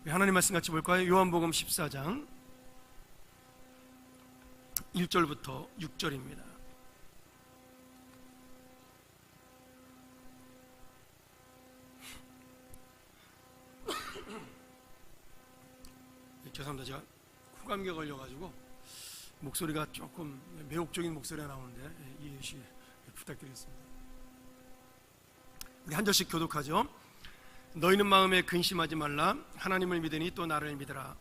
하나님 말씀 같이 볼까요? 요한복음 14장 1절부터 6절입니다. 죄송합니다. 제가 코감기가 걸려가지고 목소리가 조금 매혹적인 목소리가 나오는데 이해 주시기 부탁드리겠습니다. 우리 한 절씩 교독하죠. 너희는 마음에 근심하지 말라. 하나님을 믿으니 또 나를 믿으라.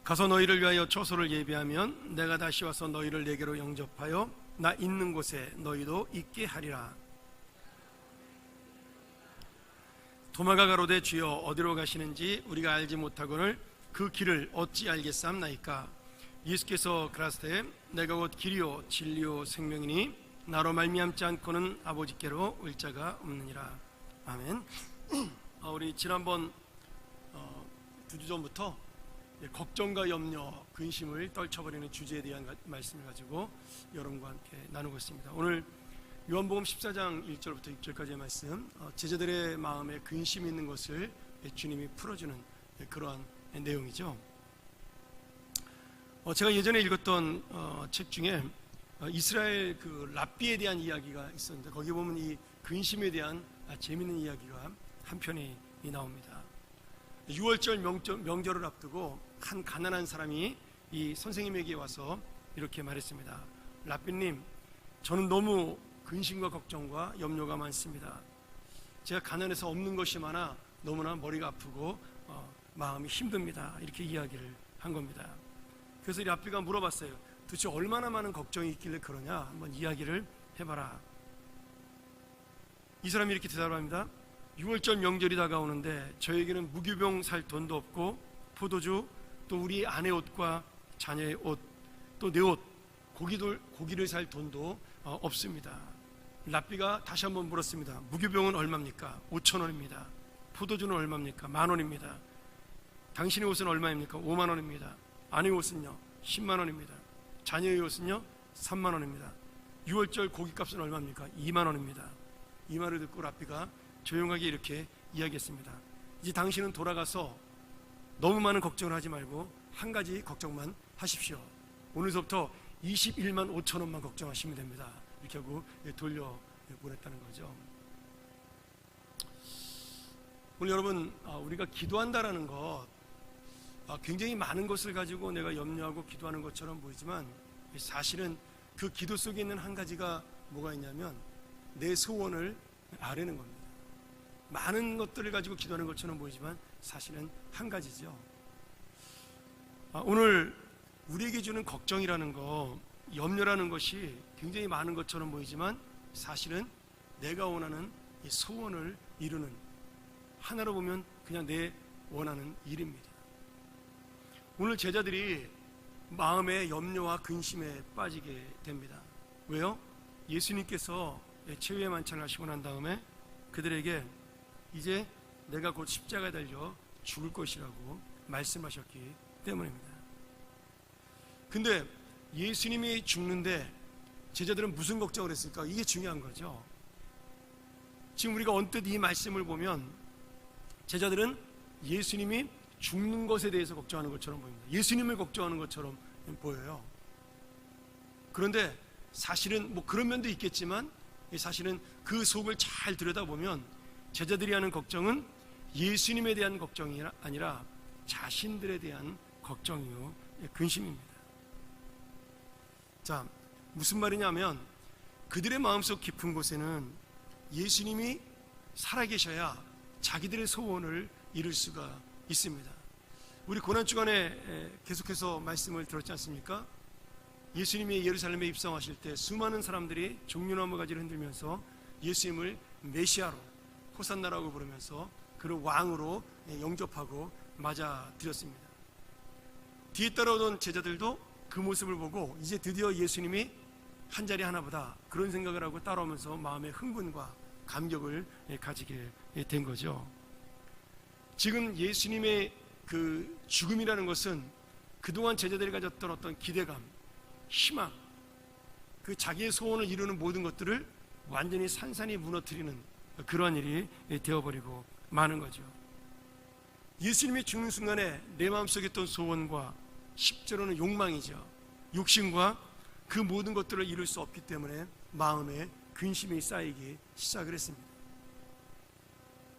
가서 너희를 위하여 처소를 예비하면 내가 다시 와서 너희를 내게로 영접하여 나 있는 곳에 너희도 있게 하리라. 도마가 가로되 주여 어디로 가시는지 우리가 알지 못하거늘 그 길을 어찌 알겠사옵나이까. 예수께서 그라스되 내가 곧 길이요 진리요 생명이니 나로 말미암지 않고는 아버지께로 올 자가 없느니라. 아멘. 우리 지난번 2주 전부터 걱정과 염려, 근심을 떨쳐버리는 주제에 대한 말씀을 가지고 여러분과 함께 나누고 있습니다. 오늘 요한복음 14장 1절부터 6절까지의 말씀, 제자들의 마음에 근심이 있는 것을 주님이 풀어주는 그러한 내용이죠. 제가 예전에 읽었던 책 중에 이스라엘 그 랍비에 대한 이야기가 있었는데 거기 보면 이 근심에 대한 재미있는 이야기가 한 편이 나옵니다. 6월절 명절을 앞두고 한 가난한 사람이 이 선생님에게 와서 이렇게 말했습니다. 랍비님, 저는 너무 근심과 걱정과 염려가 많습니다. 제가 가난해서 없는 것이 많아 너무나 머리가 아프고 마음이 힘듭니다. 이렇게 이야기를 한 겁니다. 그래서 이 랍비가 물어봤어요. 도대체 얼마나 많은 걱정이 있길래 그러냐, 한번 이야기를 해봐라. 이 사람이 이렇게 대답합니다. 6월절 명절이 다가오는데 저에게는 무교병 살 돈도 없고 포도주, 또 우리 아내 옷과 자녀의 옷, 또 내 옷, 고기를 살 돈도 없습니다. 랍비가 다시 한번 물었습니다. 무교병은 얼마입니까? 5,000원입니다. 포도주는 얼마입니까? 10,000원입니다. 당신의 옷은 얼마입니까? 50,000원입니다. 아내 옷은요? 100,000원입니다. 자녀의 옷은요? 30,000원입니다. 6월절 고기값은 얼마입니까? 20,000원입니다. 이 말을 듣고 랍비가 조용하게 이렇게 이야기했습니다. 이제 당신은 돌아가서 너무 많은 걱정을 하지 말고 한 가지 걱정만 하십시오. 오늘부터 21만 5천 원만 걱정하시면 됩니다. 이렇게 하고 돌려보냈다는 거죠. 오늘 여러분, 우리가 기도한다라는 것, 굉장히 많은 것을 가지고 내가 염려하고 기도하는 것처럼 보이지만 사실은 그 기도 속에 있는 한 가지가 뭐가 있냐면 내 소원을 아뢰는 겁니다. 많은 것들을 가지고 기도하는 것처럼 보이지만 사실은 한 가지죠. 오늘 우리에게 주는 걱정이라는 거, 염려라는 것이 굉장히 많은 것처럼 보이지만 사실은 내가 원하는 이 소원을 이루는, 하나로 보면 그냥 내 원하는 일입니다. 오늘 제자들이 마음의 염려와 근심에 빠지게 됩니다. 왜요? 예수님께서 최후의 만찬을 하시고 난 다음에 그들에게 이제 내가 곧 십자가에 달려 죽을 것이라고 말씀하셨기 때문입니다. 근데 예수님이 죽는데 제자들은 무슨 걱정을 했을까? 이게 중요한 거죠. 지금 우리가 언뜻 이 말씀을 보면 제자들은 예수님이 죽는 것에 대해서 걱정하는 것처럼 보입니다. 예수님을 걱정하는 것처럼 보여요. 그런데 사실은 뭐 그런 면도 있겠지만 사실은 그 속을 잘 들여다보면 제자들이 하는 걱정은 예수님에 대한 걱정이 아니라 자신들에 대한 걱정이요, 근심입니다. 자, 무슨 말이냐면 그들의 마음속 깊은 곳에는 예수님이 살아계셔야 자기들의 소원을 이룰 수가 있습니다. 우리 고난주간에 계속해서 말씀을 들었지 않습니까? 예수님이 예루살렘에 입성하실 때 수많은 사람들이 종려나무 가지를 흔들면서 예수님을 메시아로, 호산나라고 부르면서 그를 왕으로 영접하고 맞아들였습니다. 뒤에 따라오던 제자들도 그 모습을 보고 이제 드디어 예수님이 한 자리 하나보다, 그런 생각을 하고 따라오면서 마음의 흥분과 감격을 가지게 된 거죠. 지금 예수님의 그 죽음이라는 것은 그동안 제자들이 가졌던 어떤 기대감, 희망, 그 자기의 소원을 이루는 모든 것들을 완전히 산산히 무너뜨리는 그런 일이 되어버리고 마는 거죠. 예수님이 죽는 순간에 내 마음속에 있던 소원과 10절로는 욕망이죠. 욕심과 그 모든 것들을 이룰 수 없기 때문에 마음에 근심이 쌓이기 시작을 했습니다.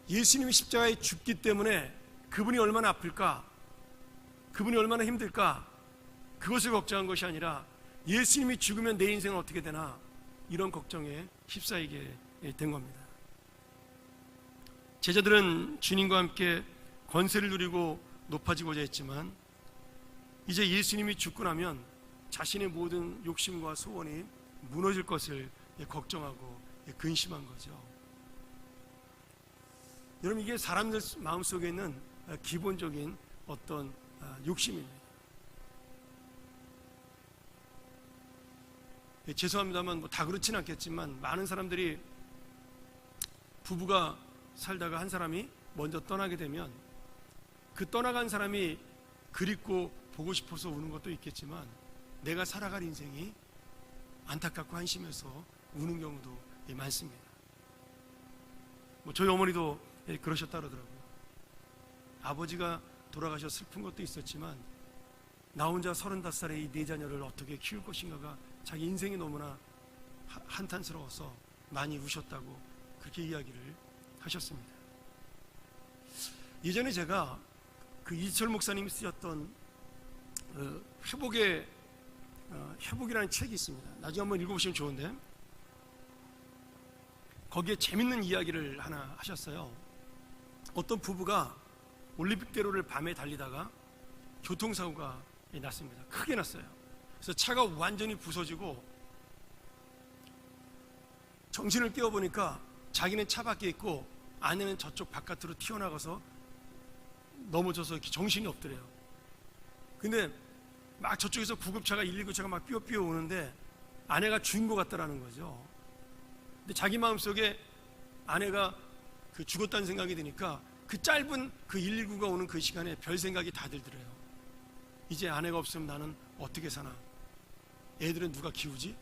예수님이 십자가에 죽기 때문에 그분이 얼마나 아플까, 그분이 얼마나 힘들까, 그것을 걱정한 것이 아니라 예수님이 죽으면 내 인생은 어떻게 되나, 이런 걱정에 휩싸이게 된 겁니다. 제자들은 주님과 함께 권세를 누리고 높아지고자 했지만 이제 예수님이 죽고 나면 자신의 모든 욕심과 소원이 무너질 것을 걱정하고 근심한 거죠. 여러분, 이게 사람들 마음속에 있는 기본적인 어떤 욕심입니다. 죄송합니다만 다 그렇진 않겠지만 많은 사람들이 부부가 살다가 한 사람이 먼저 떠나게 되면 그 떠나간 사람이 그립고 보고 싶어서 우는 것도 있겠지만 내가 살아갈 인생이 안타깝고 한심해서 우는 경우도 많습니다. 저희 어머니도 그러셨다 그러더라고요. 아버지가 돌아가셔 슬픈 것도 있었지만 나 혼자 35살의 이 네 자녀를 어떻게 키울 것인가가 자기 인생이 너무나 한탄스러워서 많이 우셨다고 그렇게 이야기를 하셨습니다. 예전에 제가 그 이철 목사님이 쓰셨던 회복이라는 책이 있습니다. 나중에 한번 읽어보시면 좋은데 거기에 재밌는 이야기를 하나 하셨어요. 어떤 부부가 올림픽대로를 밤에 달리다가 교통사고가 났습니다. 크게 났어요. 그래서 차가 완전히 부서지고 정신을 깨워보니까 자기는 차 밖에 있고 아내는 저쪽 바깥으로 튀어나가서 넘어져서 이렇게 정신이 없더래요. 근데 막 저쪽에서 구급차가 119차가 막 삐어삐어 오는데 아내가 죽은 것 같다라는 거죠. 근데 자기 마음속에 아내가 죽었다는 생각이 드니까 그 짧은 그 119가 오는 그 시간에 별 생각이 다 들더래요. 이제 아내가 없으면 나는 어떻게 사나? 애들은 누가 키우지?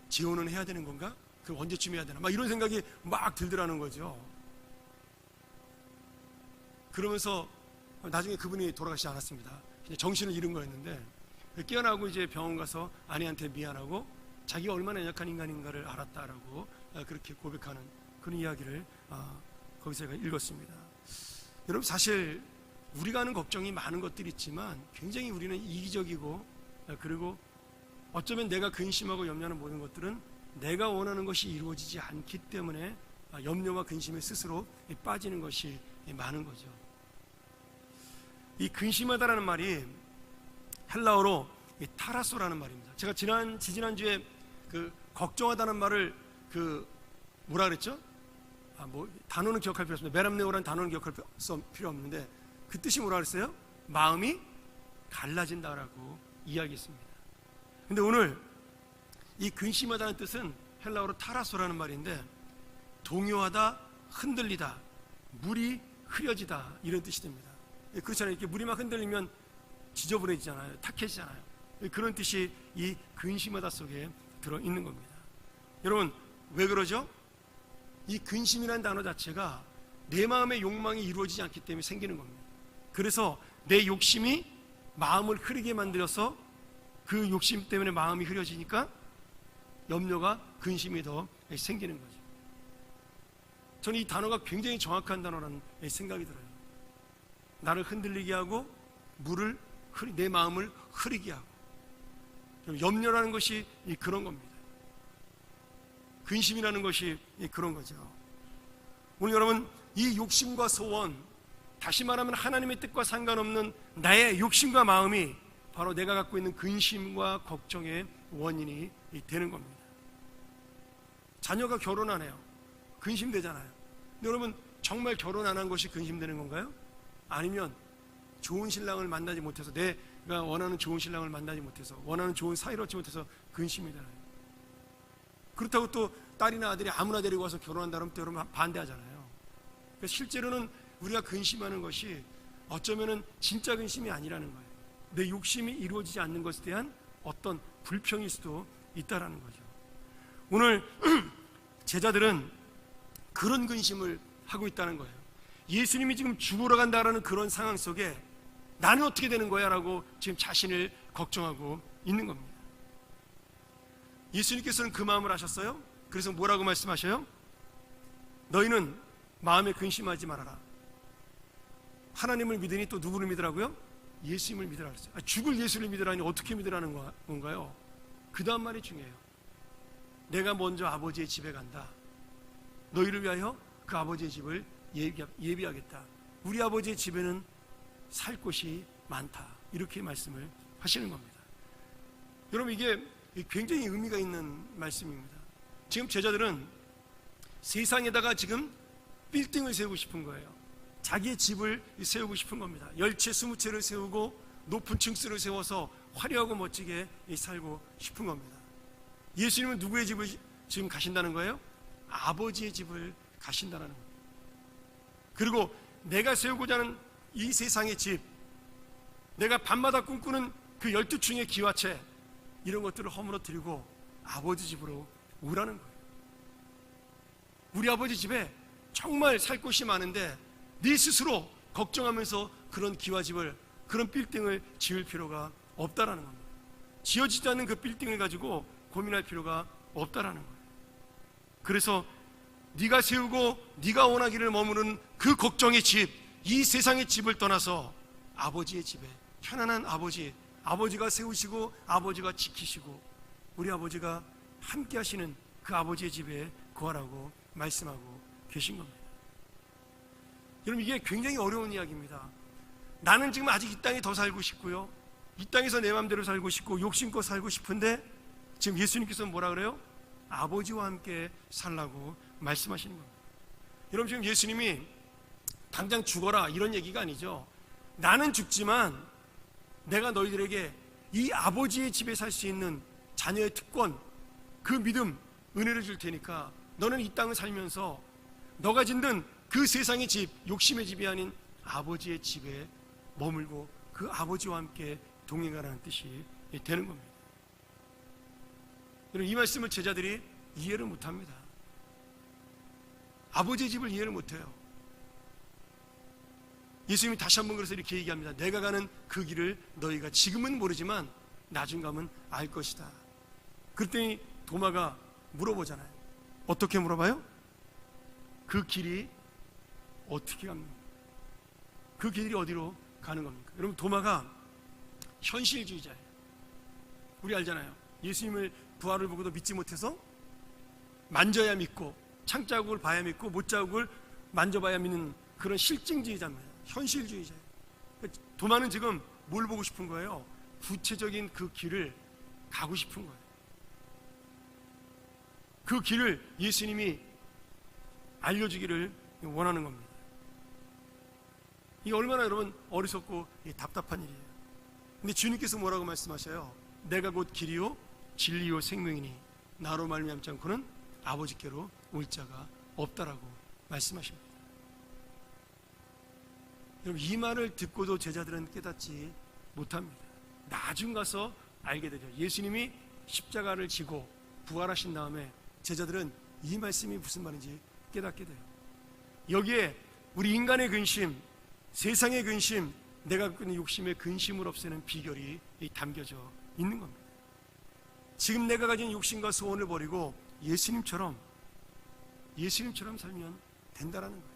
지원은 해야 되는 건가? 그럼 언제쯤 해야 되나? 막 이런 생각이 막 들더라는 거죠. 그러면서 나중에 그분이 돌아가시지 않았습니다. 그냥 정신을 잃은 거였는데 깨어나고 이제 병원 가서 아내한테 미안하고 자기가 얼마나 연약한 인간인가를 알았다라고 그렇게 고백하는 그런 이야기를 거기서 제가 읽었습니다. 여러분, 사실 우리가 하는 걱정이 많은 것들이 있지만 굉장히 우리는 이기적이고 그리고 어쩌면 내가 근심하고 염려하는 모든 것들은 내가 원하는 것이 이루어지지 않기 때문에 염려와 근심에 스스로 빠지는 것이 많은 거죠. 이 근심하다라는 말이 헬라어로 타라소라는 말입니다. 제가 지난주에 그 걱정하다는 말을 뭐라 그랬죠? 단어는 기억할 필요 없습니다. 메람네오라는 단어는 기억할 필요 없는데 그 뜻이 뭐라 그랬어요? 마음이 갈라진다라고 이야기했습니다. 근데 오늘 이 근심하다는 뜻은 헬라어로 타라소라는 말인데 동요하다, 흔들리다, 물이 흐려지다 이런 뜻이 됩니다. 그렇잖아요. 이렇게 물이 막 흔들리면 지저분해지잖아요. 탁해지잖아요. 그런 뜻이 이 근심하다 속에 들어있는 겁니다. 여러분, 왜 그러죠? 이 근심이라는 단어 자체가 내 마음의 욕망이 이루어지지 않기 때문에 생기는 겁니다. 그래서 내 욕심이 마음을 흐리게 만들어서 그 욕심 때문에 마음이 흐려지니까 염려가 근심이 더 생기는 거죠. 저는 이 단어가 굉장히 정확한 단어라는 생각이 들어요. 나를 흔들리게 하고 내 마음을 흐리게 하고. 염려라는 것이 그런 겁니다. 근심이라는 것이 그런 거죠. 오늘 여러분, 이 욕심과 소원, 다시 말하면 하나님의 뜻과 상관없는 나의 욕심과 마음이 바로 내가 갖고 있는 근심과 걱정의 원인이 되는 겁니다. 자녀가 결혼 안 해요. 근심되잖아요. 근데 여러분, 정말 결혼 안 한 것이 근심되는 건가요? 아니면 좋은 신랑을 만나지 못해서, 내가 원하는 좋은 신랑을 만나지 못해서, 원하는 좋은 사이를 얻지 못해서 근심이 되나요? 그렇다고 또 딸이나 아들이 아무나 데리고 와서 결혼한다면 또 여러분 반대하잖아요. 그래서 실제로는 우리가 근심하는 것이 어쩌면은 진짜 근심이 아니라는 거예요. 내 욕심이 이루어지지 않는 것에 대한 어떤 불평일 수도 있다라는 거죠. 오늘 제자들은 그런 근심을 하고 있다는 거예요. 예수님이 지금 죽으러 간다라는 그런 상황 속에 나는 어떻게 되는 거야? 라고 지금 자신을 걱정하고 있는 겁니다. 예수님께서는 그 마음을 아셨어요. 그래서 뭐라고 말씀하셔요? 너희는 마음에 근심하지 말아라. 하나님을 믿으니 또 누구를 믿으라고요? 예수님을 믿으라 그랬어요. 죽을 예수를 믿으라니 어떻게 믿으라는 건가요? 그 다음 말이 중요해요. 내가 먼저 아버지의 집에 간다. 너희를 위하여 그 아버지의 집을 예비하겠다. 우리 아버지의 집에는 살 곳이 많다. 이렇게 말씀을 하시는 겁니다. 여러분, 이게 굉장히 의미가 있는 말씀입니다. 지금 제자들은 세상에다가 지금 빌딩을 세우고 싶은 거예요. 자기의 집을 세우고 싶은 겁니다. 10채 20채를 세우고 높은 층수를 세워서 화려하고 멋지게 살고 싶은 겁니다. 예수님은 누구의 집을 지금 가신다는 거예요? 아버지의 집을 가신다는 겁니다. 그리고 내가 세우고자 하는 이 세상의 집, 내가 밤마다 꿈꾸는 그 12층의 기와채, 이런 것들을 허물어뜨리고 아버지 집으로 오라는 거예요. 우리 아버지 집에 정말 살 곳이 많은데 네 스스로 걱정하면서 그런 기와집을, 그런 빌딩을 지을 필요가 없다라는 겁니다. 지어지지 않는 그 빌딩을 가지고 고민할 필요가 없다라는 거예요. 그래서 네가 세우고 네가 원하기를 머무는 그 걱정의 집, 이 세상의 집을 떠나서 아버지의 집에, 편안한 아버지, 아버지가 세우시고 아버지가 지키시고 우리 아버지가 함께 하시는 그 아버지의 집에 거하라고 말씀하고 계신 겁니다. 여러분, 이게 굉장히 어려운 이야기입니다. 나는 지금 아직 이 땅에 더 살고 싶고요, 이 땅에서 내 마음대로 살고 싶고 욕심껏 살고 싶은데 지금 예수님께서는 뭐라 그래요? 아버지와 함께 살라고 말씀하시는 겁니다. 여러분, 지금 예수님이 당장 죽어라 이런 얘기가 아니죠. 나는 죽지만 내가 너희들에게 이 아버지의 집에 살 수 있는 자녀의 특권, 그 믿음, 은혜를 줄 테니까 너는 이 땅을 살면서 너가 짓는 그 세상의 집, 욕심의 집이 아닌 아버지의 집에 머물고 그 아버지와 함께 동행하라는 뜻이 되는 겁니다. 여러분, 이 말씀을 제자들이 이해를 못합니다. 아버지의 집을 이해를 못해요. 예수님이 다시 한번 그래서 이렇게 얘기합니다. 내가 가는 그 길을 너희가 지금은 모르지만 나중 가면 알 것이다. 그랬더니 도마가 물어보잖아요. 어떻게 물어봐요? 그 길이 어떻게 갑니까? 그 길이 어디로 가는 겁니까? 여러분, 도마가 현실주의자예요. 우리 알잖아요. 예수님을 부활을 보고도 믿지 못해서 만져야 믿고 창자국을 봐야 믿고 못자국을 만져봐야 믿는 그런 실증주의자입니다. 현실주의자예요. 도마는 지금 뭘 보고 싶은 거예요? 구체적인 그 길을 가고 싶은 거예요. 그 길을 예수님이 알려주기를 원하는 겁니다. 이게 얼마나 여러분 어리석고 답답한 일이에요. 근데 주님께서 뭐라고 말씀하셔요? 내가 곧 길이요 진리요 생명이니 나로 말미암지 않고는 아버지께로 올 자가 없다라고 말씀하십니다. 여러분, 이 말을 듣고도 제자들은 깨닫지 못합니다. 나중 가서 알게 되죠. 예수님이 십자가를 지고 부활하신 다음에 제자들은 이 말씀이 무슨 말인지 깨닫게 돼요. 여기에 우리 인간의 근심, 세상의 근심, 내가 갖고 있는 욕심의 근심을 없애는 비결이 담겨져 있는 겁니다. 지금 내가 가진 욕심과 소원을 버리고 예수님처럼 살면 된다라는 거예요.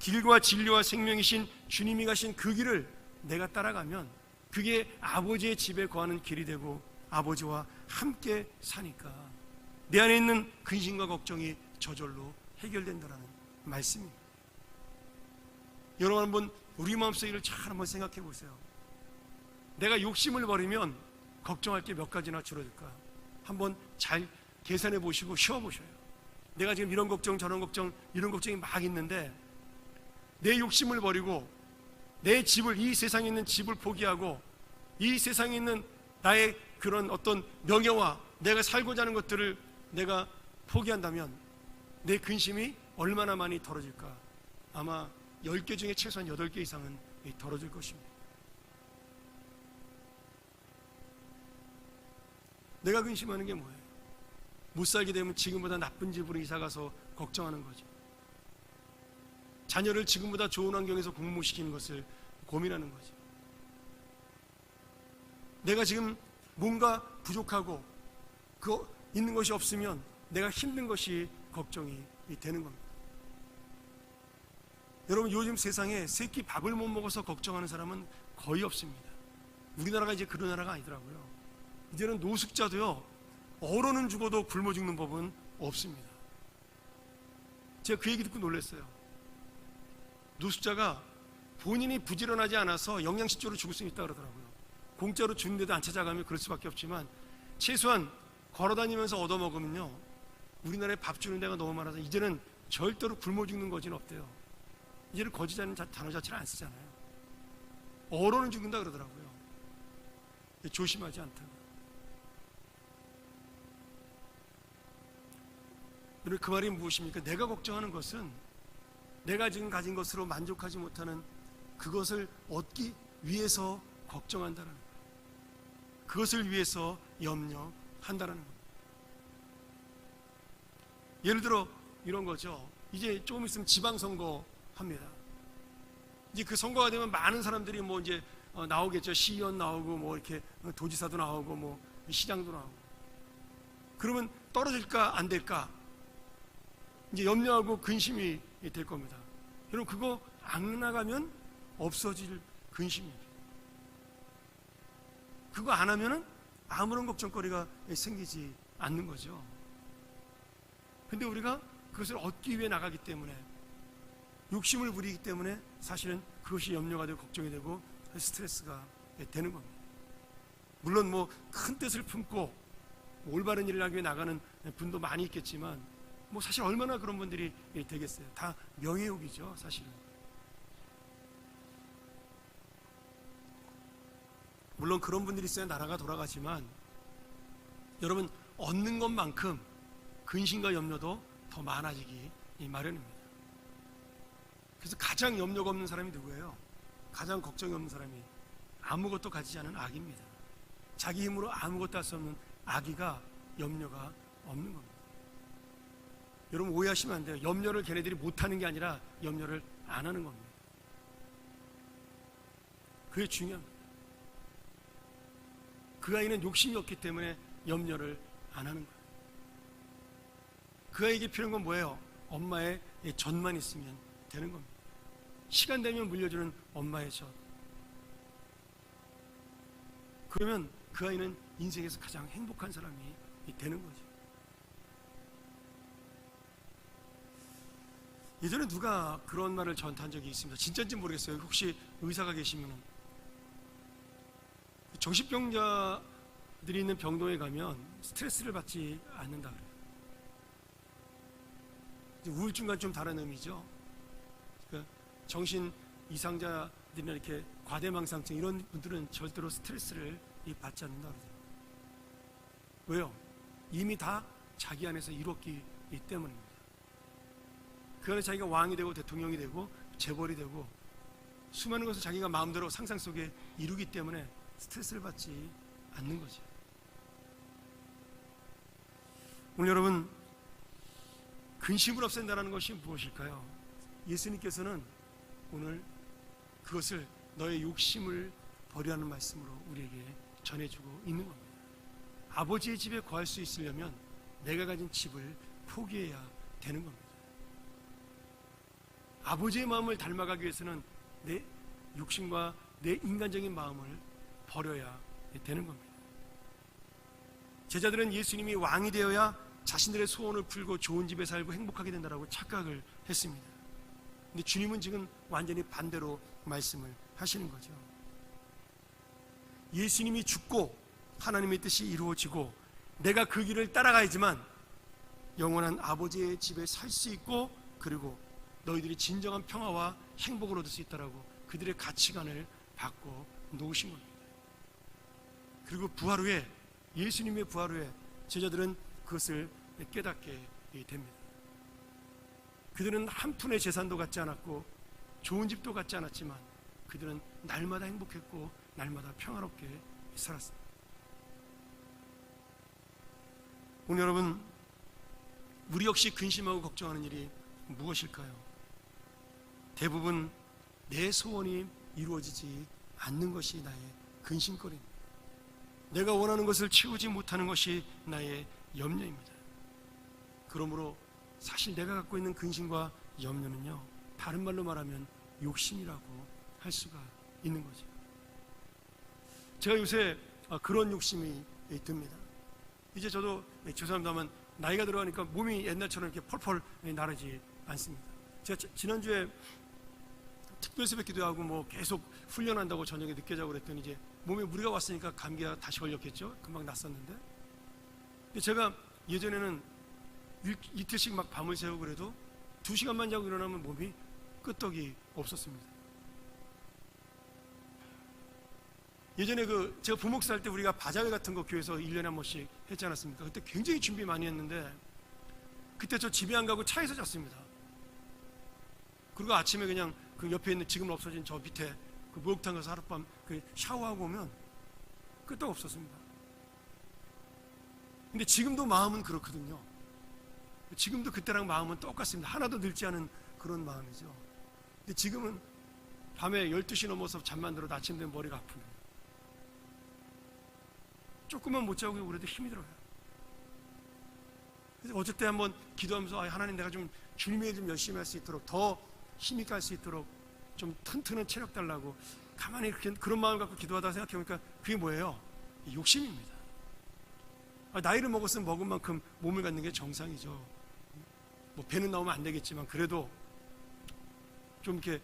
길과 진리와 생명이신 주님이 가신 그 길을 내가 따라가면 그게 아버지의 집에 거하는 길이 되고 아버지와 함께 사니까 내 안에 있는 근심과 걱정이 저절로 해결된다라는 말씀입니다. 여러분, 한번 우리 마음속 일을 잘 한번 생각해 보세요. 내가 욕심을 버리면 걱정할 게 몇 가지나 줄어들까? 한번 잘 계산해 보시고 쉬어 보셔요. 내가 지금 이런 걱정 저런 걱정 이런 걱정이 막 있는데 내 욕심을 버리고 내 집을, 이 세상에 있는 집을 포기하고 이 세상에 있는 나의 그런 어떤 명예와 내가 살고자 하는 것들을 내가 포기한다면 내 근심이 얼마나 많이 덜어질까? 아마 10개 중에 최소한 8개 이상은 덜어질 것입니다. 내가 근심하는 게 뭐예요? 못 살게 되면 지금보다 나쁜 집으로 이사가서 걱정하는 거죠. 자녀를 지금보다 좋은 환경에서 공부시키는 것을 고민하는 거죠. 내가 지금 뭔가 부족하고 그 있는 것이 없으면 내가 힘든 것이 걱정이 되는 겁니다. 여러분, 요즘 세상에 새끼 밥을 못 먹어서 걱정하는 사람은 거의 없습니다. 우리나라가 이제 그런 나라가 아니더라고요. 이제는 노숙자도요, 얼어는 죽어도 굶어 죽는 법은 없습니다. 제가 그 얘기 듣고 놀랐어요. 노숙자가 본인이 부지런하지 않아서 영양실조로 죽을 수 있다고 그러더라고요. 공짜로 주는데도 안 찾아가면 그럴 수밖에 없지만 최소한 걸어다니면서 얻어먹으면요, 우리나라에 밥 주는 데가 너무 많아서 이제는 절대로 굶어 죽는 거지는 없대요. 이제는 거지라는 단어 자체를 안 쓰잖아요. 얼어는 죽는다 그러더라고요. 조심하지 않다고. 그 말이 무엇입니까? 내가 걱정하는 것은 내가 지금 가진 것으로 만족하지 못하는 그것을 얻기 위해서 걱정한다는 거예요. 그것을 위해서 염려한다는 거예요. 예를 들어 이런 거죠. 이제 조금 있으면 지방선거 합니다. 이제 그 선거가 되면 많은 사람들이 뭐 이제 나오겠죠. 시의원 나오고 뭐 이렇게 도지사도 나오고 뭐 시장도 나오고. 그러면 떨어질까 안 될까? 이제 염려하고 근심이 될 겁니다. 여러분, 그거 안 나가면 없어질 근심이에요. 그거 안 하면은 아무런 걱정거리가 생기지 않는 거죠. 근데 우리가 그것을 얻기 위해 나가기 때문에, 욕심을 부리기 때문에 사실은 그것이 염려가 되고 걱정이 되고 스트레스가 되는 겁니다. 물론 뭐 큰 뜻을 품고 올바른 일을 하기 위해 나가는 분도 많이 있겠지만, 뭐 사실 얼마나 그런 분들이 되겠어요. 다 명예욕이죠, 사실은. 물론 그런 분들이 있어야 나라가 돌아가지만, 여러분, 얻는 것만큼 근심과 염려도 더 많아지기 마련입니다. 그래서 가장 염려가 없는 사람이 누구예요? 가장 걱정이 없는 사람이 아무것도 가지지 않은 아기입니다. 자기 힘으로 아무것도 할 수 없는 아기가 염려가 없는 겁니다. 여러분, 오해하시면 안 돼요. 염려를 걔네들이 못하는 게 아니라 염려를 안 하는 겁니다. 그게 중요합니다. 그 아이는 욕심이 없기 때문에 염려를 안 하는 거예요. 그 아이에게 필요한 건 뭐예요? 엄마의 젖만 있으면 되는 겁니다. 시간 되면 물려주는 엄마의 젖. 그러면 그 아이는 인생에서 가장 행복한 사람이 되는 거죠. 예전에 누가 그런 말을 저한테 한 적이 있습니다. 진짜인지 모르겠어요. 혹시 의사가 계시면, 정신병자들이 있는 병동에 가면 스트레스를 받지 않는다 그래요. 우울증과 좀 다른 의미죠. 그러니까 정신 이상자들이나 이렇게 과대망상증 이런 분들은 절대로 스트레스를 받지 않는다 그러죠. 왜요? 이미 다 자기 안에서 이뤘기 때문입니다. 그 안에 자기가 왕이 되고 대통령이 되고 재벌이 되고 수많은 것을 자기가 마음대로 상상 속에 이루기 때문에 스트레스를 받지 않는 거죠. 오늘 여러분, 근심을 없앤다는 것이 무엇일까요? 예수님께서는 오늘 그것을 너의 욕심을 버리라는 말씀으로 우리에게 전해주고 있는 겁니다. 아버지의 집에 거할 수 있으려면 내가 가진 집을 포기해야 되는 겁니다. 아버지의 마음을 닮아가기 위해서는 내 욕심과 내 인간적인 마음을 버려야 되는 겁니다. 제자들은 예수님이 왕이 되어야 자신들의 소원을 풀고 좋은 집에 살고 행복하게 된다고 착각을 했습니다. 근데 주님은 지금 완전히 반대로 말씀을 하시는 거죠. 예수님이 죽고 하나님의 뜻이 이루어지고 내가 그 길을 따라가야지만 영원한 아버지의 집에 살 수 있고, 그리고 너희들이 진정한 평화와 행복을 얻을 수 있다라고 그들의 가치관을 바꿔 놓으신 겁니다. 그리고 부활 후에, 예수님의 부활 후에 제자들은 그것을 깨닫게 됩니다. 그들은 한 푼의 재산도 갖지 않았고 좋은 집도 갖지 않았지만 그들은 날마다 행복했고 날마다 평화롭게 살았습니다. 오늘 여러분, 우리 역시 근심하고 걱정하는 일이 무엇일까요? 대부분 내 소원이 이루어지지 않는 것이 나의 근심거리입니다. 내가 원하는 것을 채우지 못하는 것이 나의 염려입니다. 그러므로 사실 내가 갖고 있는 근심과 염려는요, 다른 말로 말하면 욕심이라고 할 수가 있는 거죠. 제가 요새 그런 욕심이 듭니다. 이제 저도 죄송합니다만 나이가 들어가니까 몸이 옛날처럼 이렇게 펄펄 나르지 않습니다. 제가 지난주에 특별새벽 기도하고 뭐 계속 훈련한다고 저녁에 늦게 자고 그랬더니 이제 몸에 무리가 왔으니까 감기가 다시 걸렸겠죠. 금방 났었는데. 근데 제가 예전에는 이틀씩 막 밤을 새고 그래도 2시간만 자고 일어나면 몸이 끄떡이 없었습니다. 예전에 제가 부목사 할 때 우리가 바자회 같은 거 교회에서 1년에 한 번씩 했지 않았습니까? 그때 굉장히 준비 많이 했는데 그때 저 집에 안 가고 차에서 잤습니다. 그리고 아침에 그냥 그 옆에 있는 지금 없어진 저 밑에 그 목욕탕 가서 하룻밤 샤워하고 오면 끄떡 없었습니다. 근데 지금도 마음은 그렇거든요. 지금도 그때랑 마음은 똑같습니다. 하나도 늙지 않은 그런 마음이죠. 근데 지금은 밤에 12시 넘어서 잠만 들어도 아침 되면 머리가 아픕니다. 조금만 못 자고 그래도 힘이 들어요. 그래서 어쩔 때 한번 기도하면서 하나님, 내가 좀 주님의 일 좀 열심히 할 수 있도록, 더 힘이 갈 수 있도록 좀 튼튼한 체력 달라고 가만히 그런 마음을 갖고 기도하다 생각해보니까 그게 뭐예요? 욕심입니다. 나이를 먹었으면 먹은 만큼 몸을 갖는 게 정상이죠. 뭐 배는 나오면 안 되겠지만 그래도 좀 이렇게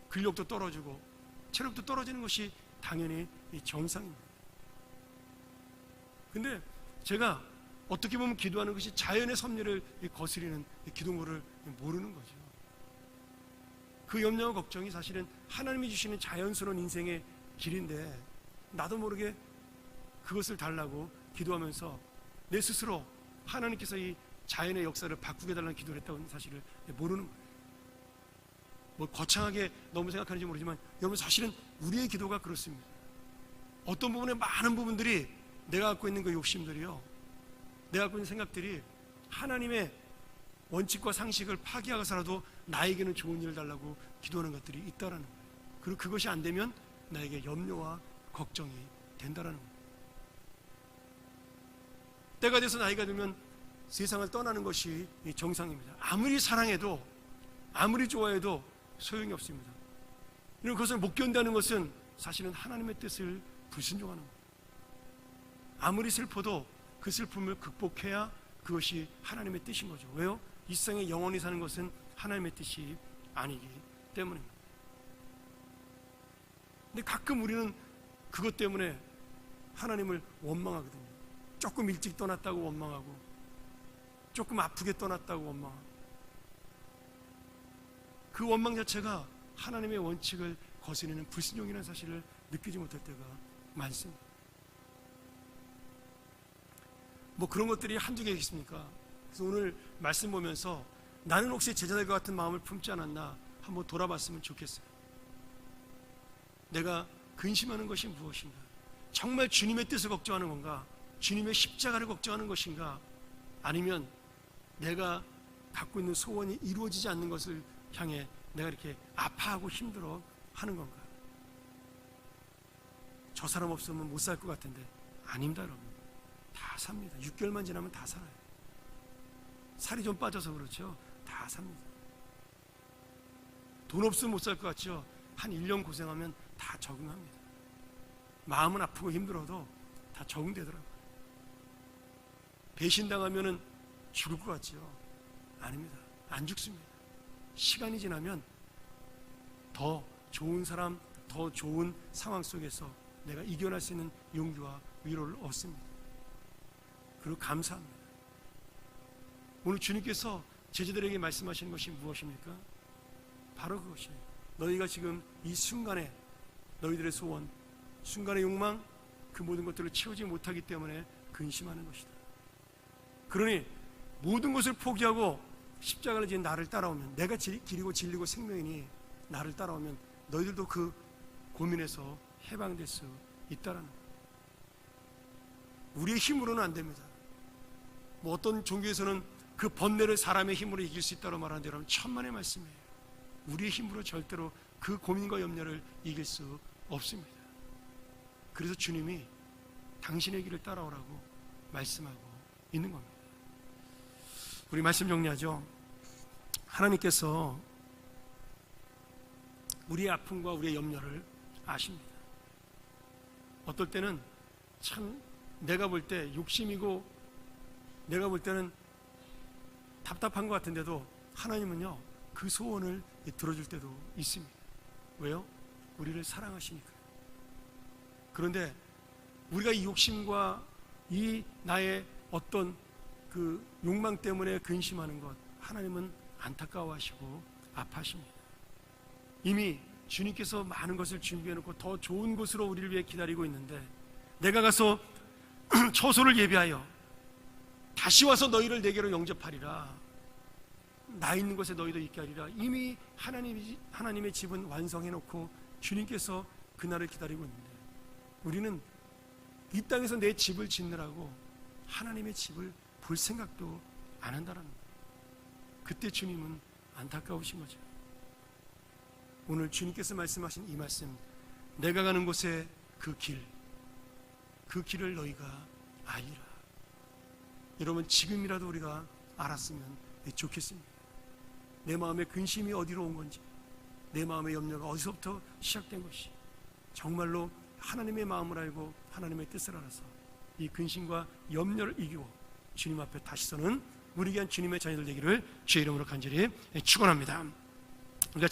근력도 떨어지고 체력도 떨어지는 것이 당연히 정상입니다. 근데 제가 어떻게 보면 기도하는 것이 자연의 섭리를 거스리는 기도를 모르는 거죠. 그 염려와 걱정이 사실은 하나님이 주시는 자연스러운 인생의 길인데 나도 모르게 그것을 달라고 기도하면서 내 스스로 하나님께서 이 자연의 역사를 바꾸게 달라는 기도를 했다는 사실을 모르는 거예요. 뭐 거창하게 너무 생각하는지 모르지만 여러분, 사실은 우리의 기도가 그렇습니다. 어떤 부분에 많은 부분들이 내가 갖고 있는 그 욕심들이요, 내가 갖고 있는 생각들이 하나님의 원칙과 상식을 파기하고서라도 나에게는 좋은 일을 달라고 기도하는 것들이 있다라는 거예요. 그리고 그것이 안 되면 나에게 염려와 걱정이 된다라는 거예요. 때가 돼서 나이가 들면 세상을 떠나는 것이 정상입니다. 아무리 사랑해도 아무리 좋아해도 소용이 없습니다. 그리고 그것을 못 견디는 것은 사실은 하나님의 뜻을 불순종하는 거예요. 아무리 슬퍼도 그 슬픔을 극복해야 그것이 하나님의 뜻인 거죠. 왜요? 이 세상에 영원히 사는 것은 하나님의 뜻이 아니기 때문입니다. 근데 가끔 우리는 그것 때문에 하나님을 원망하거든요. 조금 일찍 떠났다고 원망하고, 조금 아프게 떠났다고 원망하고, 그 원망 자체가 하나님의 원칙을 거스르는 불순종이라는 사실을 느끼지 못할 때가 많습니다. 뭐 그런 것들이 한두 개겠습니까? 그래서 오늘 말씀 보면서 나는 혹시 제자들과 같은 마음을 품지 않았나 한번 돌아봤으면 좋겠어요. 내가 근심하는 것이 무엇인가? 정말 주님의 뜻을 걱정하는 건가? 주님의 십자가를 걱정하는 것인가? 아니면 내가 갖고 있는 소원이 이루어지지 않는 것을 향해 내가 이렇게 아파하고 힘들어 하는 건가? 저 사람 없으면 못 살 것 같은데 아닙니다, 여러분. 다 삽니다. 6개월만 지나면 다 살아요. 살이 좀 빠져서 그렇죠. 다 삽니다. 돈 없으면 못 살 것 같죠. 한 1년 고생하면 다 적응합니다. 마음은 아프고 힘들어도 다 적응되더라고요. 배신당하면 죽을 것 같죠. 아닙니다. 안 죽습니다. 시간이 지나면 더 좋은 사람, 더 좋은 상황 속에서 내가 이겨낼 수 있는 용기와 위로를 얻습니다. 그리고 감사합니다. 오늘 주님께서 제자들에게 말씀하시는 것이 무엇입니까? 바로 그것이에요. 너희가 지금 이 순간에 너희들의 소원, 순간의 욕망, 그 모든 것들을 채우지 못하기 때문에 근심하는 것이다. 그러니 모든 것을 포기하고 십자가를 지은 나를 따라오면, 내가 길이고 진리고 생명이니 나를 따라오면 너희들도 그 고민에서 해방될 수 있다라는 거예요. 우리의 힘으로는 안 됩니다. 뭐 어떤 종교에서는 그 번뇌를 사람의 힘으로 이길 수 있다고 말하는데 여러분, 천만의 말씀이에요. 우리의 힘으로 절대로 그 고민과 염려를 이길 수 없습니다. 그래서 주님이 당신의 길을 따라오라고 말씀하고 있는 겁니다. 우리 말씀 정리하죠. 하나님께서 우리의 아픔과 우리의 염려를 아십니다. 어떨 때는 참 내가 볼 때 욕심이고 내가 볼 때는 답답한 것 같은데도 하나님은요, 그 소원을 들어줄 때도 있습니다. 왜요? 우리를 사랑하시니까요. 그런데 우리가 이 욕심과 이 나의 어떤 그 욕망 때문에 근심하는 것, 하나님은 안타까워하시고 아파하십니다. 이미 주님께서 많은 것을 준비해놓고 더 좋은 곳으로 우리를 위해 기다리고 있는데, 내가 가서 처소를 예비하여 다시 와서 너희를 내게로 영접하리라, 나 있는 곳에 너희도 있게 하리라. 이미 하나님의 집은 완성해놓고 주님께서 그날을 기다리고 있는데, 우리는 이 땅에서 내 집을 짓느라고 하나님의 집을 볼 생각도 안 한다는 거예요. 그때 주님은 안타까우신 거죠. 오늘 주님께서 말씀하신 이 말씀, 내가 가는 곳에 그 길을 너희가 알리라. 여러분, 지금이라도 우리가 알았으면 좋겠습니다. 내 마음의 근심이 어디로 온 건지, 내 마음의 염려가 어디서부터 시작된 것이, 정말로 하나님의 마음을 알고 하나님의 뜻을 알아서 이 근심과 염려를 이기고 주님 앞에 다시 서는 우리 귀한 주님의 자녀들 되기를 주의 이름으로 간절히 축원합니다.